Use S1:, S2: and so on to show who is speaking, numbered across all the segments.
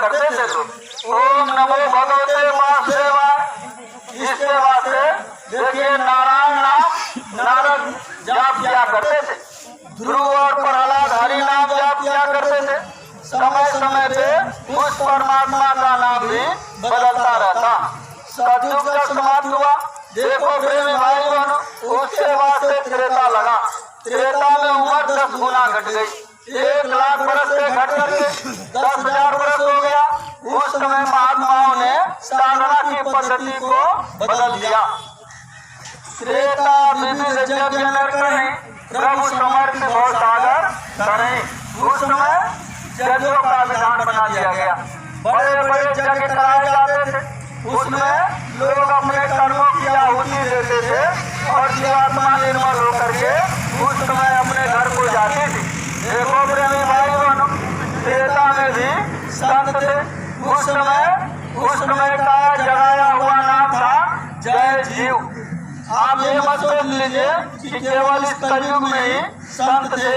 S1: करते थे तो ओम नमो भगवते वासुदेवाय इसके वास्ते देखिए नारायण नाम नारद जाप किया करते थे, ध्रुव और प्रहलाद हरि नाम जाप किया करते थे। समय समय पे उस परमात्मा का नाम भी बदलता रहता। सतयुग का समाप्त हुआ, देखो प्रेमी भाई बहनों, उसके वास्ते त्रेता लगा। त्रेता में उम्र 10 गुना घट गई, 1 लाख बरस से घट करके 10,000 बरस हो गया। उस समय महात्माओं ने साधना की पद्धति को बदल दिया। त्रेता विविध यज्ञ न करें, प्रभु समर्थ भव सागर करें। उस समय यज्ञों का विधान बना दिया गया, बड़े बड़े यज्ञ कराए जाते थे। उसमें लोग अपने कर्मों की आहुति देते थे और जीवात्मा निर्मल होकर के उस समय अपने घर को जाती थी। देखो प्रेमी भाई बहनों, त्रेता में भी संत थे। उस समय का जगाया हुआ नाम था जय जीव। आप ये मत सोच लीजिए कि केवल इस कलयुग में ही संत थे,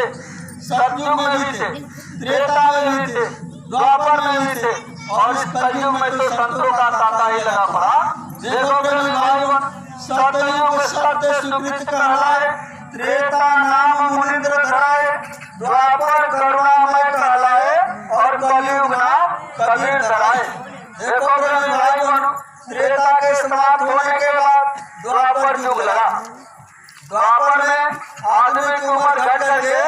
S1: सतयुग में भी थे, त्रेता में भी थे, द्वापर में भी थे और इस कलयुग में तो संतों का तांता ही लगा पड़ा। देखो प्रेमी भाई बहन, सतयुग सत्य सुकृत कहलाए, त्रेता नाम मुनिंद्र धराए, द्वापर करुणामय कहलाए और कलयुग नाम कबीर धराए। देखो प्रेमी भाई बहन, त्रेता के समाप्त होने के बाद द्वापर युग लगा। द्वापर में आदमी की उम्र घट करके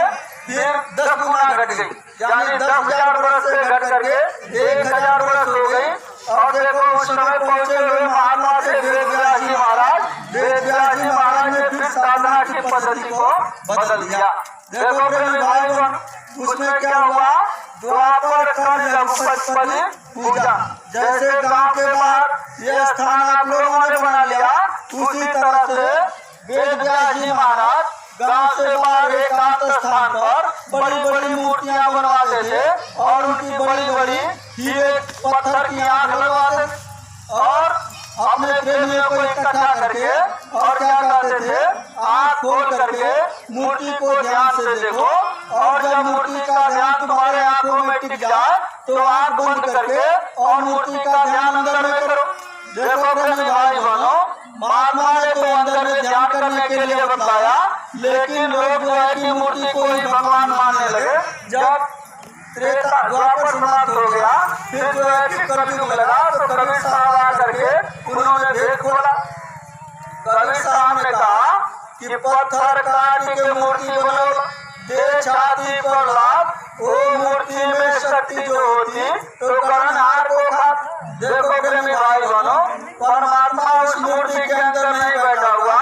S1: फिर 10 गुना घट गई, यानी 10,000 बरस से घट करके 1,000 बरस हो गई। और देखो उस समय पहुंचे हुए महात्मा थे वेदव्यास जी महाराज। वेदव्यास जी महाराज ने फिर साधना की पद्धति को बदल दिया। देखो प्रेमी भाई बहन, उसमें क्या हुआ, द्वापर कर रघुपति पूजा। जैसे गांव के बाहर ये स्थान आप लोगों ने बना लिया, उसी तरह से वेदव्यास जी महाराज गांव से बाहर एकांत स्थान पर बड़ी बड़ी मूर्तियां बनवाते थे और उनकी बड़ी बड़ी हीरे पत्थर की आंख लगवाते थे और अपने प्रेमियों को इकट्ठा करके और क्या करते थे, आंख खोल करके मूर्ति को ध्यान से देखो और जब मूर्ति का ध्यान तुम्हारे आंखों में टिक जाए तो आंख बंद करके और मूर्ति का ध्यान अंदर में करो। देखो प्रेमी भाई बहनों, महात्मा ने तो अंदर में ध्यान करने के लिए बताया, लेकिन लोग जो है कि मूर्ति को ही भगवान मानने लगे। जब त्रेता द्वापर समाप्त हो गया, फिर जो है कि कलयुग लगा तो कबीर साहब आ करके उन्होंने भेद खोला। कबीर साहब ने कहा कि पत्थर काट के मूर्ति बनो, दे छाती पर लाभ, वो मूर्ति में शक्ति जो होती तो कर्णहार को खाती। देखो प्रेमी भाई बहनों, परमात्मा उस मूर्ति के अंदर नहीं बैठा हुआ।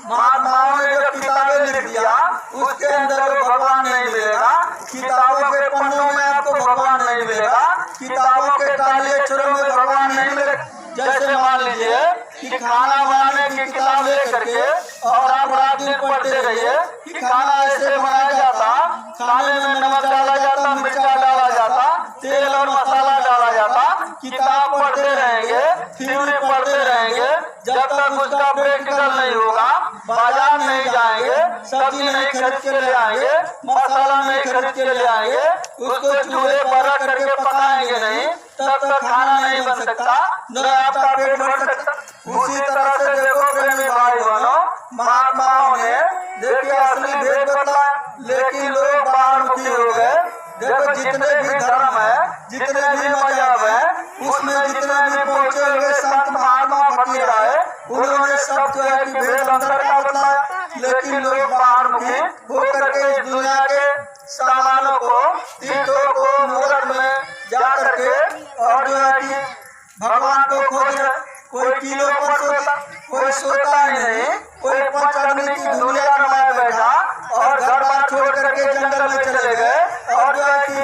S1: महात्माओं ने जब किताबें लिख दिया उसके अंदर वो भगवान नहीं मिलेगा। किताबों के पन्नों में आपको भगवान नहीं मिलेगा, किताबों के काले अक्षरों में भगवान नहीं मिलेगा। जैसे मान लीजिए कि खाना बनाने की किताब लेकर के और आप रात दिन पढ़ते रहिए कि खाना ऐसे बनाया जाता, खाने में नमक डाला जाता, मिर्चा डाला जाता, तेल और मसाला डाला जाता। किताब पढ़ते रहेंगे, थ्योरी पढ़ते रहेंगे, जब तक उसका प्रैक्टिकल नहीं होगा, बाजार नहीं जाएंगे, सब्जी नहीं खरीद के ले आएंगे, मसाला नहीं खरीद के ले आएंगे, उसको चूल्हे पर रख करके पकाएंगे नहीं, तब तक खाना नहीं बन सकता, न आपका पेट भर सकता। उसी तरह से देखो प्रेमी भाई बहनों, महात्माओं ने देखिए असली भेद बताया, लेकिन लोग बाहर मुखी हो गए। देखो जितने भी धर्म है, जितने भी मजहब है, उसमें जितने भी पहुंचे हुए संत महात्मा फकीर आए, उन्होंने सब जो है कि भेद अंतर का बताया। लेकिन लोग बाहर मुखी होकर के इस दुनिया के सामानों को, तीर्थों को, मूर्त में जा करके और जो है कि भगवान को खोज रहे। कोई किलो पर सोता, कोई सोता ही नहीं, कोई 5 अग्नि की दुनिया रमाए बैठा और घर बार छोड़ करके जंगल में चले गए और जो है कि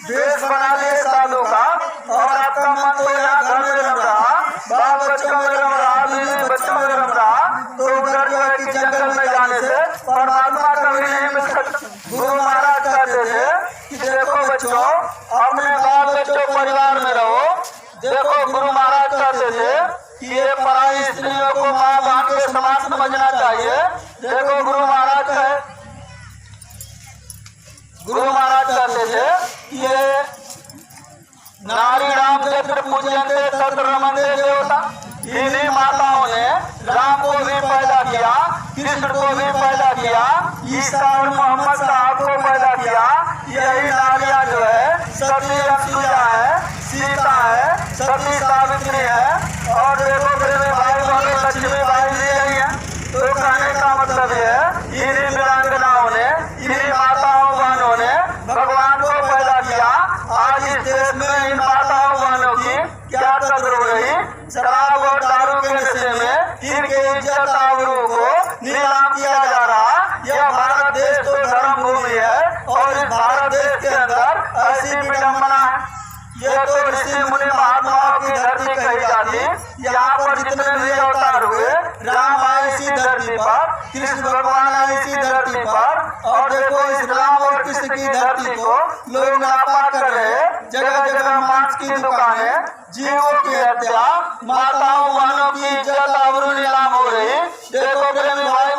S1: देश बना लिए साधु का और आपका मन तो यहाँ घर में रम रहा, बाल बच्चों में रम रहा, बीवी बच्चों में रम रहा, तो उधर जो है कि जंगल में जाने से परमात्मा कभी नहीं मिल सकता। गुरु महाराज कहते थे कि देखो बच्चों, अपने बाल बच्चों परिवार में रहो। देखो गुरु महाराज कहते थे कि ये पराई स्त्रियों को माँ बाप के समान समझना चाहिए। देखो गुरु महाराज कहते थे कि ये नारी राम यत्र पूजयन्ते तत्र रमन्ते देवता। इन्हीं माताओं ने राम को भी पैदा किया, कृष्ण को भी पैदा किया, ईसा और मोहम्मद साहब को पैदा किया। यही नारियां जो है सती अनसुईया है, सीता है, सती सावित्री है और देखो प्रेमी भाई बहनों लक्ष्मी बाई जी यही है। तो कहने का मतलब है इन्हीं वीरांगनाओं ने, इन्हीं माताओं बहनों ने भगवान को पैदा किया। आज इस देश में इन माताओं बहनों की क्या कदर हो रही, शराब और दारू के नशे में इनके इज्जत आबरू को नीलाम किया जा रहा। यह भारत देश तो धर्म भूमि है और इस भारत देश के अंदर ऐसी विडम्बना है। यह तो ऋषि मुनि महात्माओं की धरती कही जाती। यहाँ पर जितने भी अवतार हुए, राम आए इसी धरती पर, कृष्ण भगवान आए इसी धरती पर और देखो इस राम और कृष्ण की धरती को लोग नापाक कर रहे। जगह जगह मांस की दुकानें, जीवों की हत्या, माताओं बहनों की इज्जत आबरू नीलाम हो रही। देखो प्रेमी भाई,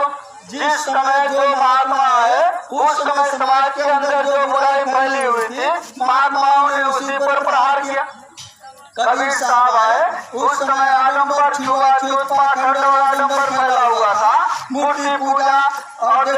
S1: जिस समय जो महात्मा आए उस समय समाज के अंदर जो बुराई फैली हुई थी, महात्माओं ने उसी पर प्रहार किया। कबीर साहब आए उस समय आडम्बर, छुआछूत, पाखंड और आडम्बर फैला हुआ था। मूर्ति पूजा,